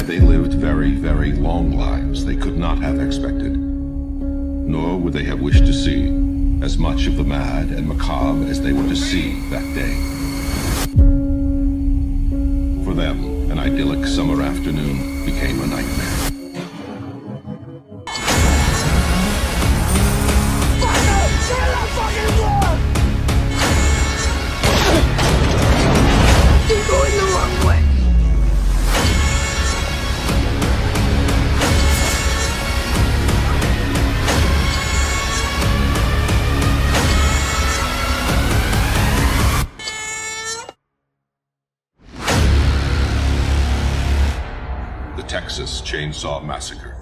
Had they lived very, very long lives they could not have expected, nor would they have wished to see as much of the mad and macabre as they were to see that day. For them, an idyllic summer afternoon became a nightmare. You're going the wrong way. The Texas Chainsaw Massacre.